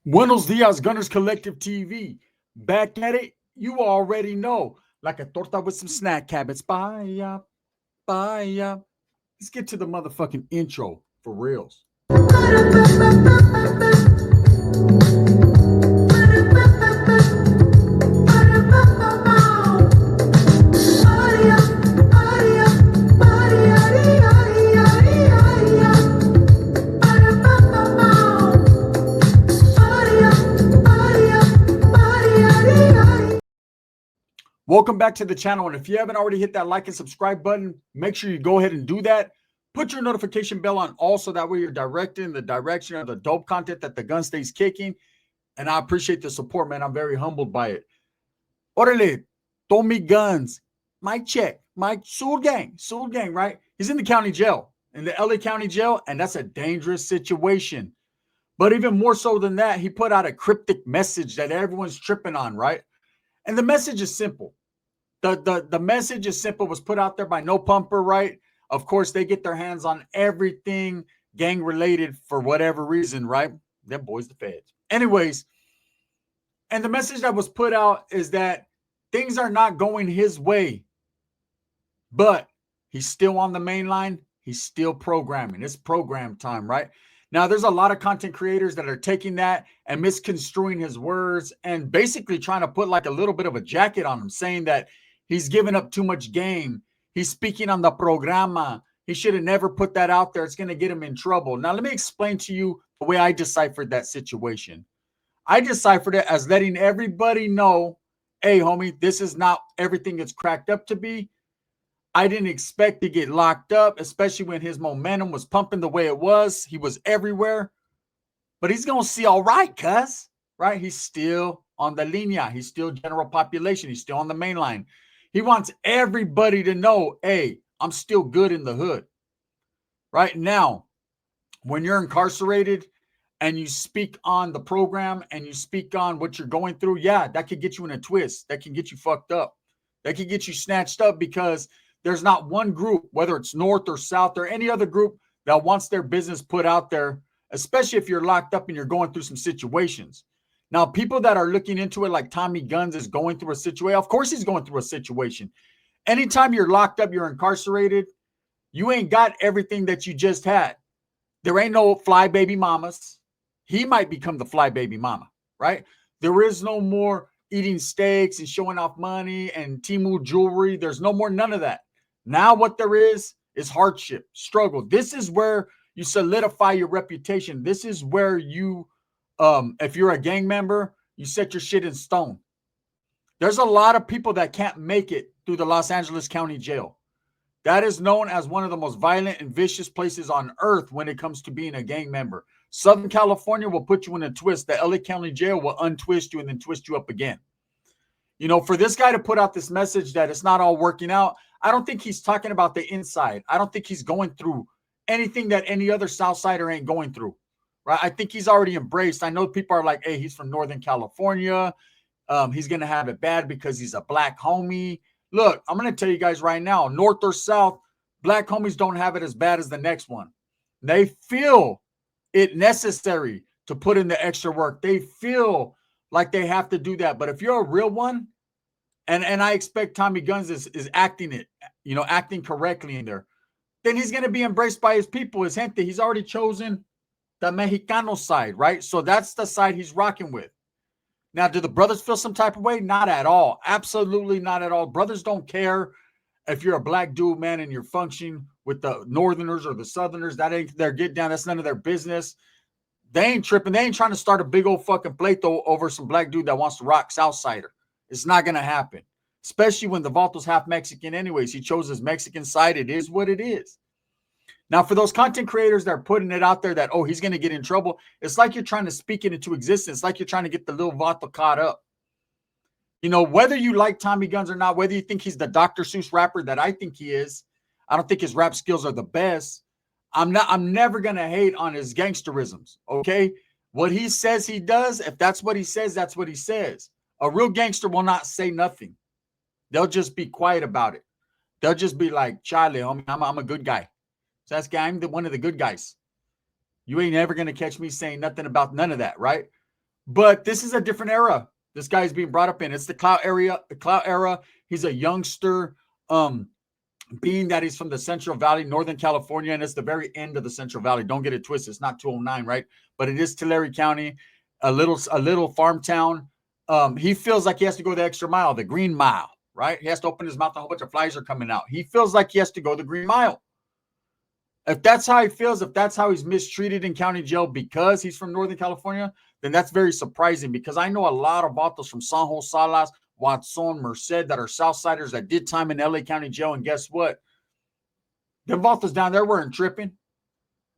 Buenos dias, Gunners Collective TV. Back at it, you already know. Like a torta with some snack habits. Bye, bye. Let's get to the motherfucking intro for reals. Welcome back to the channel. And if you haven't already hit that like and subscribe button, make sure you go ahead and do that. Put your notification bell on also. That way you're directed in the direction of the dope content that the gun stays kicking. And I appreciate the support, man. I'm very humbled by it. Orale, Tommy Gunz, Mike Check, Mike Soul Gang, right? He's in the county jail, in the LA County jail, and that's a dangerous situation. But even more so than that, he put out a cryptic message that everyone's tripping on, right? And the message is simple. The message is simple, was put out there by No Pumper, right? Of course, they get their hands on everything gang related for whatever reason, right? Them boys, the feds. Anyways, and the message that was put out is that things are not going his way, but he's still on the main line. He's still programming. It's program time, right? Now, there's a lot of content creators that are taking that and misconstruing his words and basically trying to put like a little bit of a jacket on him, saying that he's giving up too much game. He's speaking on the programa. He should have never put that out there. It's going to get him in trouble. Now, let me explain to you the way I deciphered that situation. I deciphered it as letting everybody know, hey, homie, this is not everything it's cracked up to be. I didn't expect to get locked up, especially when his momentum was pumping the way it was. He was everywhere. But he's going to see all right, cuz, right? He's still on the linea. He's still general population. He's still on the main line. He wants everybody to know, hey, I'm still good in the hood. Right now, when you're incarcerated and you speak on the program and you speak on what you're going through, yeah, that could get you in a twist. That can get you fucked up. That could get you snatched up because there's not one group, whether it's North or South or any other group, that wants their business put out there, especially if you're locked up and you're going through some situations. Now, people that are looking into it like Tommy Gunz is going through a situation. Of course, he's going through a situation. Anytime you're locked up, you're incarcerated, you ain't got everything that you just had. There ain't no fly baby mamas. He might become the fly baby mama, right? There is no more eating steaks and showing off money and Timu jewelry. There's no more none of that. Now what there is hardship, struggle. This is where you solidify your reputation. This is where you, if you're a gang member, you set your shit in stone. There's a lot of people that can't make it through the Los Angeles County Jail. That is known as one of the most violent and vicious places on earth when it comes to being a gang member. Southern California will put you in a twist. The LA County Jail will untwist you and then twist you up again. You know, for this guy to put out this message that it's not all working out, I don't think he's talking about the inside. I don't think he's going through anything that any other Southsider ain't going through, right? I think he's already embraced. I know people are like, hey, he's from Northern California. He's going to have it bad because he's a black homie. Look, I'm going to tell you guys right now, North or South, black homies don't have it as bad as the next one. They feel it necessary to put in the extra work. They feel like they have to do that. But if you're a real one, and I expect Tommy Gunz is acting it, you know, acting correctly in there, then he's going to be embraced by his people, his gente. He's already chosen the Mexicano side, right? So that's the side he's rocking with. Now, do the brothers feel some type of way? Not at all. Absolutely not at all. Brothers don't care if you're a black dude, man, and you're functioning with the Northerners or the Southerners. That ain't their get down. That's none of their business. They ain't tripping. They ain't trying to start a big old fucking pleito over some black dude that wants to rock Southsider. It's not going to happen, especially when the Vaulto's half Mexican anyways. He chose his Mexican side. It is what it is. Now, for those content creators that are putting it out there that, oh, he's going to get in trouble, it's like you're trying to speak it into existence. It's like you're trying to get the little Vato caught up. You know, whether you like Tommy Gunz or not, whether you think he's the Dr. Seuss rapper that I think he is, I don't think his rap skills are the best. I'm never going to hate on his gangsterisms, okay? What he says he does, if that's what he says, that's what he says. A real gangster will not say nothing. They'll just be quiet about it. They'll just be like, Charlie, homie, I'm a good guy. So that's guy, I'm one of the good guys. You ain't ever going to catch me saying nothing about none of that, right? But this is a different era. This guy's being brought up in. It's the clout area, the clout era. He's a youngster. Being that he's from the Central Valley, Northern California, and it's the very end of the Central Valley. Don't get it twisted. It's not 209, right? But it is Tulare County, a little farm town. He feels like he has to go the extra mile, the green mile, right? He has to open his mouth. A whole bunch of flies are coming out. He feels like he has to go the green mile. If that's how he feels, if that's how he's mistreated in county jail because he's from Northern California, then that's very surprising, because I know a lot of vatos from San Jose, Salas, Watson, Merced that are Southsiders that did time in LA County Jail. And guess what? The vatos down there weren't tripping.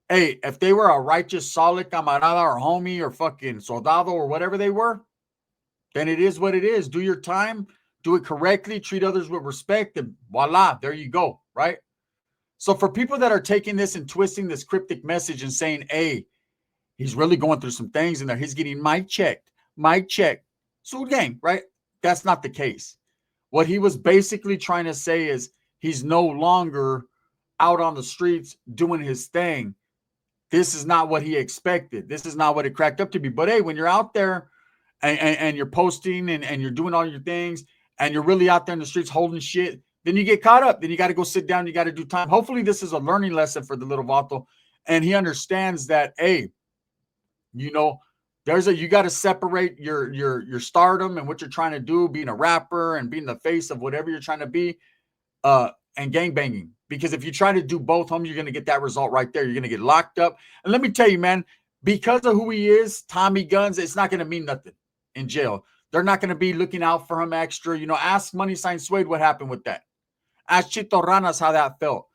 Hey, if they were a righteous, solid camarada or homie or fucking soldado or whatever they were, then it is what it is. Do your time, do it correctly, treat others with respect, and voila, there you go, right? So for people that are taking this and twisting this cryptic message and saying, hey, he's really going through some things in there, he's getting mic checked, Sud gang, right? That's not the case. What he was basically trying to say is he's no longer out on the streets doing his thing. This is not what he expected. This is not what it cracked up to be. But hey, when you're out there and you're posting and you're doing all your things and you're really out there in the streets holding shit, then you get caught up. Then you got to go sit down. You got to do time. Hopefully this is a learning lesson for the little vato. And he understands that, hey, you know, you got to separate your stardom and what you're trying to do, being a rapper and being the face of whatever you're trying to be, and gangbanging. Because if you try to do both, you're going to get that result right there. You're going to get locked up. And let me tell you, man, because of who he is, Tommy Gunz, it's not going to mean nothing in jail. They're not going to be looking out for him extra. You know, ask Money Sign Suede what happened with that. Ask Chito Ranas how that felt.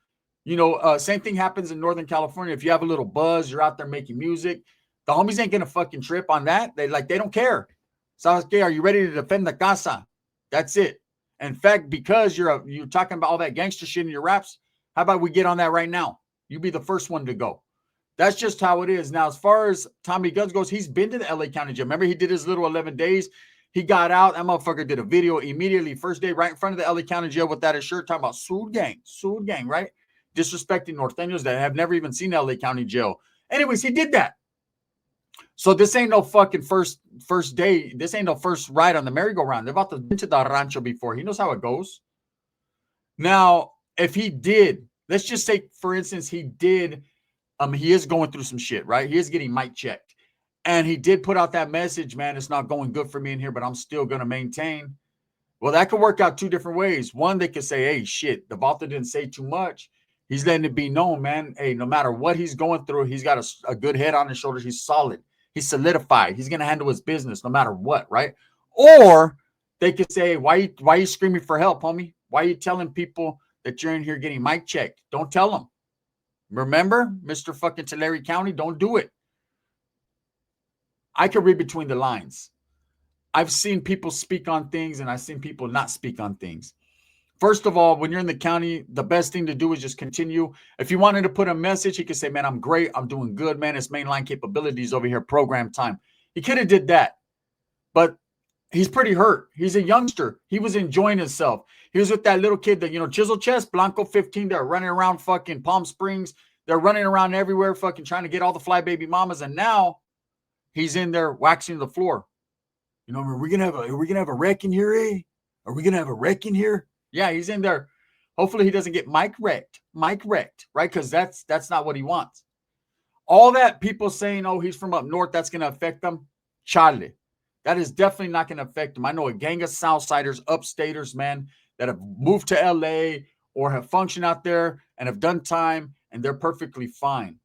You know, same thing happens in Northern California. If you have a little buzz, you're out there making music, the homies ain't going to fucking trip on that. They don't care. So, okay, are you ready to defend the casa? That's it. In fact, because you're talking about all that gangster shit in your raps, how about we get on that right now? You be the first one to go. That's just how it is. Now, as far as Tommy Gunz goes, he's been to the LA County Jail. Remember, he did his little 11 days. He got out. That motherfucker did a video immediately, first day, right in front of the LA County Jail with that shirt, talking about Sud gang, right? Disrespecting Norteños that have never even seen LA County Jail. Anyways, he did that. So this ain't no fucking first day. This ain't no first ride on the merry-go-round. They've been to the rancho before. He knows how it goes. Now, if he did, let's just say, for instance, he did, he is going through some shit, right? He is getting mic checked. And he did put out that message, man, it's not going good for me in here, but I'm still going to maintain. Well, that could work out two different ways. One, they could say, hey, shit, the vato didn't say too much. He's letting it be known, man. Hey, no matter what he's going through, he's got a good head on his shoulders. He's solid. He's solidified. He's going to handle his business no matter what, right? Or they could say, why are you screaming for help, homie? Why are you telling people that you're in here getting mic checked? Don't tell them. Remember, Mr. fucking Tulare County, don't do it. I could read between the lines. I've seen people speak on things and I've seen people not speak on things. First of all, when you're in the county, the best thing to do is just continue. If you wanted to put a message, he could say, man, I'm great. I'm doing good, man. It's mainline capabilities over here, program time. He could have did that, but he's pretty hurt. He's a youngster. He was enjoying himself. He was with that little kid that, chisel chest, Blanco 15, they're running around fucking Palm Springs. They're running around everywhere, fucking trying to get all the fly baby mamas. And now he's in there waxing the floor. Are we gonna have a wreck in here, eh? Are we gonna have a wreck in here? Yeah, he's in there. Hopefully he doesn't get mic wrecked, right? Because that's not what he wants. All that people saying, oh, he's from up north, that's going to affect them. Charlie, that is definitely not going to affect them. I know a gang of Southsiders, upstaters, man, that have moved to LA or have functioned out there and have done time, and they're perfectly fine.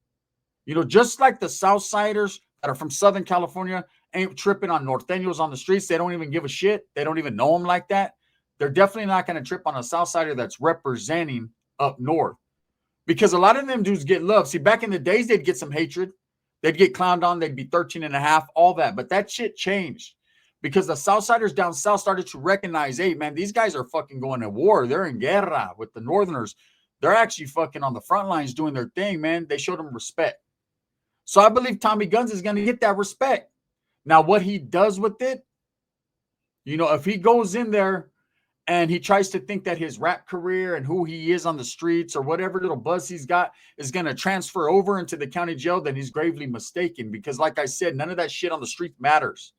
Just like the Southsiders that are from Southern California ain't tripping on Norteños on the streets. They don't even give a shit. They don't even know them like that. They're definitely not going to trip on a Southsider that's representing up north, because a lot of them dudes get love. See, back in the days, they'd get some hatred. They'd get clowned on. They'd be 13 and a half, all that. But that shit changed because the Southsiders down south started to recognize, hey, man, these guys are fucking going to war. They're in guerra with the Northerners. They're actually fucking on the front lines doing their thing, man. They showed them respect. So I believe Tommy Gunz is going to get that respect. Now, what he does with it, if he goes in there and he tries to think that his rap career and who he is on the streets or whatever little buzz he's got is going to transfer over into the county jail, then he's gravely mistaken. Because like I said, none of that shit on the street matters.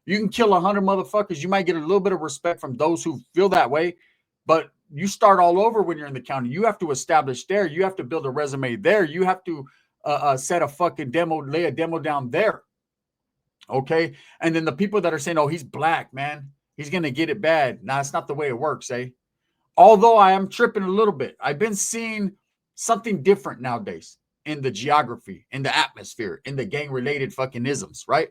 You can kill 100 motherfuckers. You might get a little bit of respect from those who feel that way, but you start all over when you're in the county. You have to establish there. You have to build a resume there. You have to set a fucking demo, lay a demo down there. Okay. And then the people that are saying, oh, he's black, man, he's going to get it bad. Nah, it's not the way it works, eh? Although I am tripping a little bit. I've been seeing something different nowadays in the geography, in the atmosphere, in the gang-related fucking isms, right?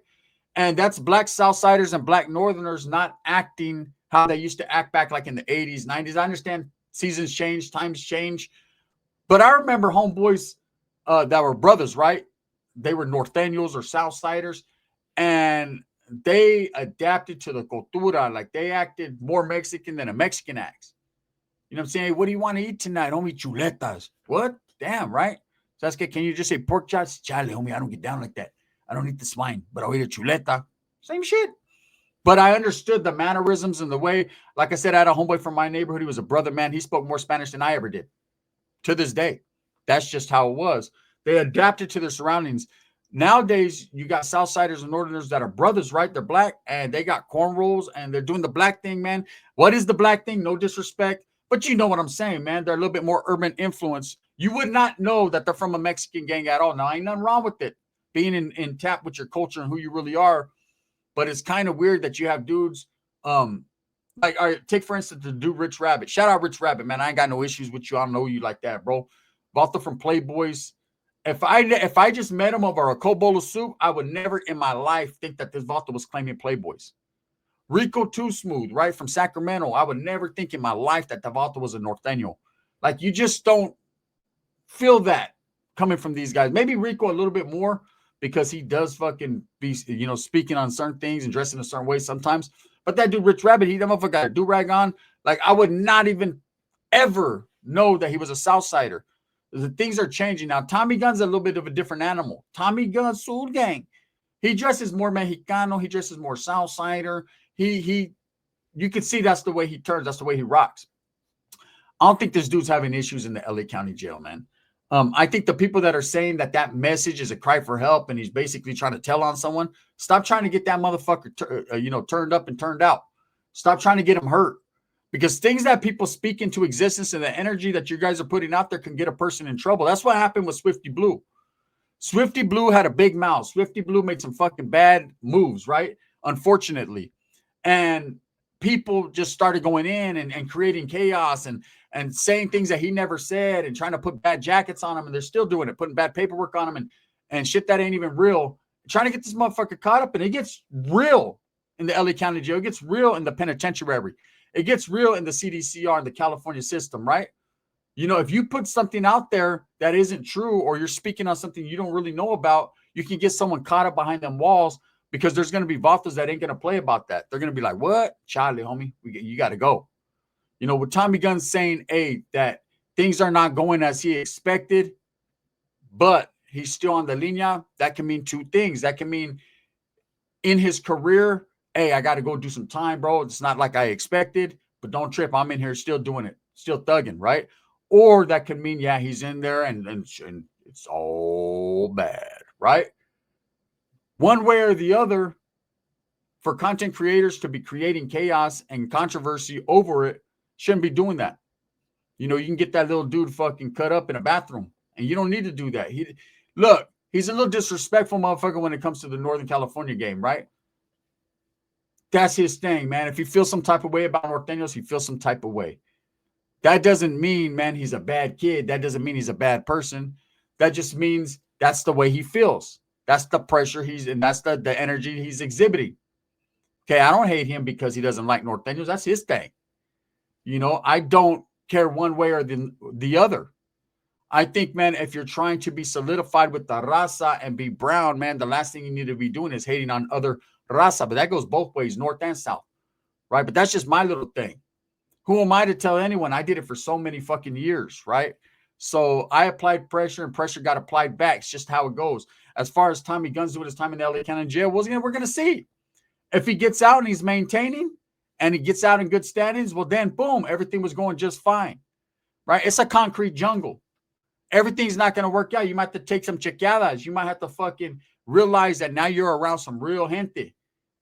And that's black Southsiders and black Northerners not acting how they used to act back like in the 80s, 90s. I understand seasons change, times change. But I remember homeboys that were brothers, right? They were Norteños or Southsiders. And they adapted to the cultura. Like they acted more Mexican than a Mexican acts. You know what I'm saying? Hey, what do you want to eat tonight? Homie, chuletas. What? Damn, right? So that's good. Can you just say pork chops? Chale, homie, I don't get down like that. I don't eat the swine, but I'll eat a chuleta. Same shit. But I understood the mannerisms and the way, like I said, I had a homeboy from my neighborhood. He was a brother, man. He spoke more Spanish than I ever did. To this day. That's just how it was. They adapted to their surroundings. Nowadays, you got Southsiders and Northerners that are brothers, right? They're black and they got cornrows and they're doing the black thing, man. What is the black thing? No disrespect. But you know what I'm saying, man. They're a little bit more urban influence. You would not know that they're from a Mexican gang at all. Now, ain't nothing wrong with it. Being in tap with your culture and who you really are. But it's kind of weird that you have dudes, like, all right, take for instance the dude Rich Rabbit. Shout out Rich Rabbit, man. I ain't got no issues with you. I don't know you like that, bro. Vato from Playboys. If I just met him over a cold bowl of soup, I would never in my life think that this Vato was claiming Playboys. Rico Too Smooth, right, from Sacramento. I would never think in my life that the Vato was a Norteño. Like, you just don't feel that coming from these guys. Maybe Rico a little bit more because he does fucking be, you know, speaking on certain things and dressing a certain way sometimes. But that dude, Rich Rabbit, that motherfucker got a do-rag on. Like, I would not even ever know that he was a Southsider. The things are changing now. Tommy Gunz a little bit of a different animal. Tommy Gunz, Soul Gang. He dresses more Mexicano. He dresses more Southsider. You can see that's the way he turns. That's the way he rocks. I don't think this dude's having issues in the LA County jail, man. I think the people that are saying that message is a cry for help and he's basically trying to tell on someone, stop trying to get that motherfucker, turned up and turned out. Stop trying to get him hurt. Because things that people speak into existence and the energy that you guys are putting out there can get a person in trouble. That's what happened with Swifty Blue. Swifty Blue had a big mouth. Swifty Blue made some fucking bad moves, right? Unfortunately. And people just started going in and creating chaos and saying things that he never said and trying to put bad jackets on him. And they're still doing it, putting bad paperwork on him and shit that ain't even real. Trying to get this motherfucker caught up. And it gets real in the LA County jail. It gets real in the penitentiary. It gets real in the CDCR and the California system, right? You know, if you put something out there that isn't true or you're speaking on something you don't really know about, you can get someone caught up behind them walls because there's going to be vatos that ain't going to play about that. They're going to be like, what? Charlie, homie, you got to go. You know, with Tommy Gunz saying, hey, that things are not going as he expected, but he's still on the linea, that can mean two things. That can mean in his career, hey, I got to go do some time, bro. It's not like I expected, but don't trip. I'm in here still doing it, still thugging, right? Or that could mean, yeah, he's in there and it's all bad, right? One way or the other, for content creators to be creating chaos and controversy over it, shouldn't be doing that. You know, you can get that little dude fucking cut up in a bathroom, and you don't need to do that. Look, he's a little disrespectful motherfucker when it comes to the Northern California game, right? That's his thing, man. If he feels some type of way about Norteños, he feels some type of way. That doesn't mean, man, he's a bad kid. That doesn't mean he's a bad person. That just means that's the way he feels. That's the pressure and that's the energy he's exhibiting. Okay, I don't hate him because he doesn't like Norteños. That's his thing. You know, I don't care one way or the other. I think, man, if you're trying to be solidified with the raza and be brown, man, the last thing you need to be doing is hating on other raza. But that goes both ways, north and south, right? But that's just my little thing. Who am I to tell anyone? I did it for so many fucking years, right? So I applied pressure and pressure got applied back. It's just how it goes. As far as Tommy Gunz doing his time in the LA County jail, we're going to see. If he gets out and he's maintaining and he gets out in good standings, well, then boom, everything was going just fine, right? It's a concrete jungle. Everything's not going to work out. You might have to take some chequeadas. You might have to fucking realize that now you're around some real gente.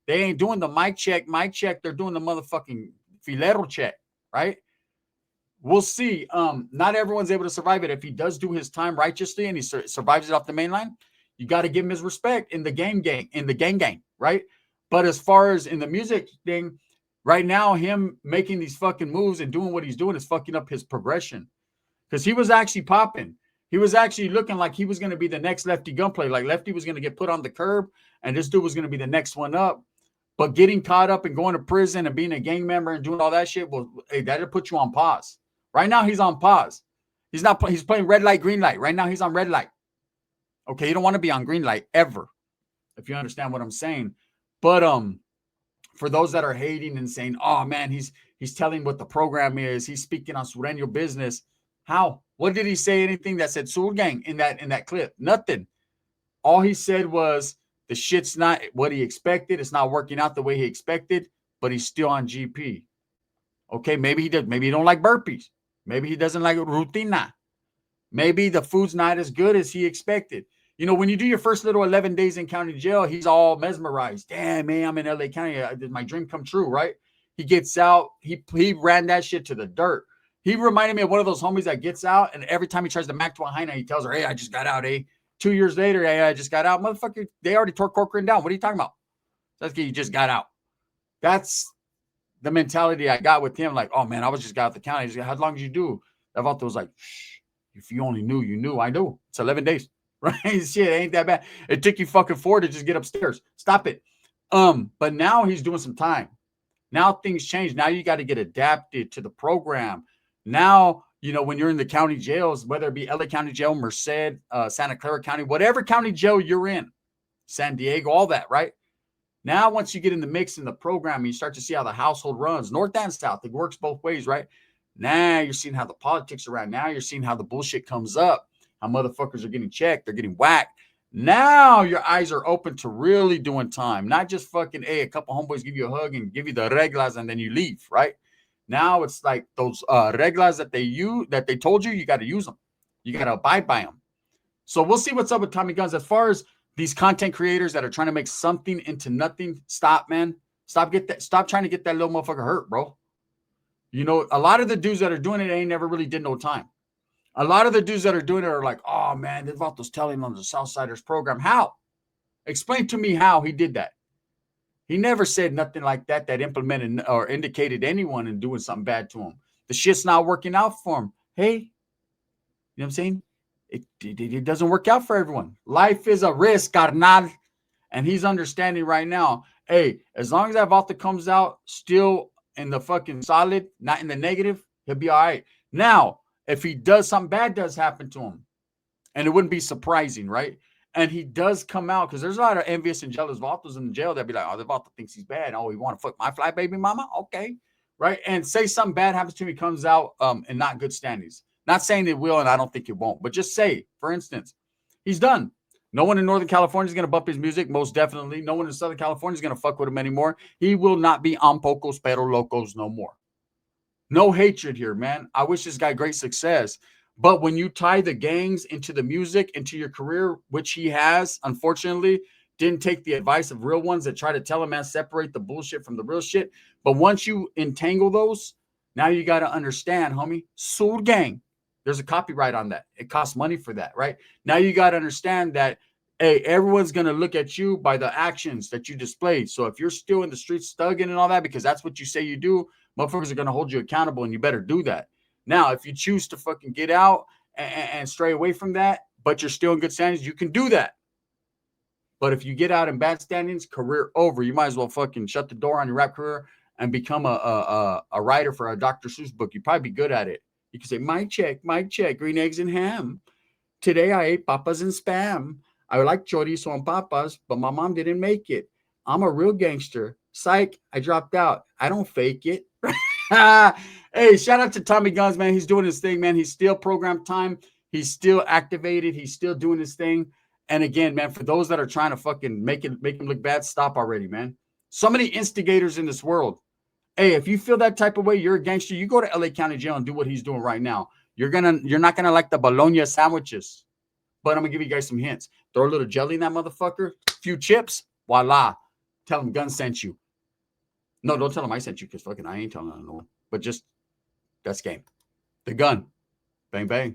They ain't doing the mic check. They're doing the motherfucking filero check, right? We'll see. Not everyone's able to survive it. If he does do his time righteously and he survives it off the main line, you got to give him his respect in the gang, right? But as far as in the music thing, right now, him making these fucking moves and doing what he's doing is fucking up his progression. Because he was actually popping. He was actually looking like he was going to be the next Lefty Gunplay. Like Lefty was going to get put on the curb, and this dude was going to be the next one up. But getting caught up and going to prison and being a gang member and doing all that shit, well, hey, that'll put you on pause. Right now, he's on pause. He's playing red light, green light. Right now, he's on red light. Okay, you don't want to be on green light ever, if you understand what I'm saying. But for those that are hating and saying, oh man, he's telling what the program is, he's speaking on Sureño business. How? What did he say? Anything that said Sur Gang in that clip? Nothing. All he said was the shit's not what he expected. It's not working out the way he expected, but he's still on GP. Okay, maybe he did. Maybe he don't like burpees. Maybe he doesn't like rutina. Maybe the food's not as good as he expected. You know, when you do your first little 11 days in county jail, he's all mesmerized. Damn, man, I'm in LA County. Did my dream come true, right? He gets out. He ran that shit to the dirt. He reminded me of one of those homies that gets out, and every time he tries to mac to a hyena, he tells her, hey, I just got out, 2 years later, hey, I just got out. Motherfucker, they already tore Corcoran down. What are you talking about? That's you just got out. That's the mentality I got with him. Like, oh, man, I was just got out the county. He's like, how long did you do? Evaldo was like, shh, if you only knew, you knew. I do. It's 11 days. Right? Shit, ain't that bad. It took you fucking 4 to just get upstairs. Stop it. But now he's doing some time. Now things change. Now you got to get adapted to the program. Now, you know, when you're in the county jails, whether it be LA County Jail, Merced, Santa Clara County, whatever county jail you're in, San Diego, all that, right? Now, once you get in the mix in the program, you start to see how the household runs, north and south. It works both ways, right? Now you're seeing how the politics are around. Now you're seeing how the bullshit comes up, how motherfuckers are getting checked, they're getting whacked. Now your eyes are open to really doing time, not just fucking, hey, a couple homeboys give you a hug and give you the reglas and then you leave, right? Now it's like those reglas that they told you, you got to use them. You got to abide by them. So we'll see what's up with Tommy Gunz. As far as these content creators that are trying to make something into nothing, stop, man. Stop trying to get that little motherfucker hurt, bro. You know, a lot of the dudes that are doing it ain't never really did no time. A lot of the dudes that are doing it are like, oh, man, Devato's telling on the Southsiders program. How? Explain to me how he did that. He never said nothing like that implemented or indicated anyone in doing something bad to him. The shit's not working out for him. Hey, you know what I'm saying? It doesn't work out for everyone. Life is a risk, carnal. And he's understanding right now, hey, as long as that Valta comes out still in the fucking solid, not in the negative, he'll be all right. Now, if he does, something bad does happen to him, and it wouldn't be surprising, right? And he does come out, because there's a lot of envious and jealous Valtos in the jail that be like, oh, the Valta thinks he's bad. Oh, he want to fuck my fly baby mama? Okay. Right? And say something bad happens to him, he comes out in not good standings. Not saying it will, and I don't think it won't, but just say, for instance, he's done. No one in Northern California is going to bump his music, most definitely. No one in Southern California is going to fuck with him anymore. He will not be on Pocos Pero Locos no more. No hatred here, man. I wish this guy great success. But when you tie the gangs into the music, into your career, which he has, unfortunately, didn't take the advice of real ones that try to tell him, man, separate the bullshit from the real shit. But once you entangle those, now you got to understand, homie, Sur Gang. There's a copyright on that. It costs money for that, right? Now you got to understand that, hey, everyone's going to look at you by the actions that you display. So if you're still in the streets thugging and all that, because that's what you say you do, motherfuckers are going to hold you accountable, and you better do that. Now, if you choose to fucking get out and stray away from that, but you're still in good standings, you can do that. But if you get out in bad standings, career over. You might as well fucking shut the door on your rap career and become a writer for a Dr. Seuss book. You'd probably be good at it. You can say, mic check, green eggs and ham. Today I ate papas and Spam. I like chorizo and papas, but my mom didn't make it. I'm a real gangster. Psych, I dropped out. I don't fake it. Hey, shout out to Tommy Gunz, man. He's doing his thing, man. He's still programmed time. He's still activated. He's still doing his thing. And again, man, for those that are trying to fucking make him look bad, stop already, man. So many instigators in this world. Hey, if you feel that type of way, you're a gangster. You go to LA County Jail and do what he's doing right now. You're not gonna like the bologna sandwiches. But I'm gonna give you guys some hints. Throw a little jelly in that motherfucker, a few chips, voila. Tell him Gunz sent you. No, don't tell him I sent you, because fucking I ain't telling him no one. But just that's game. The gun. Bang bang.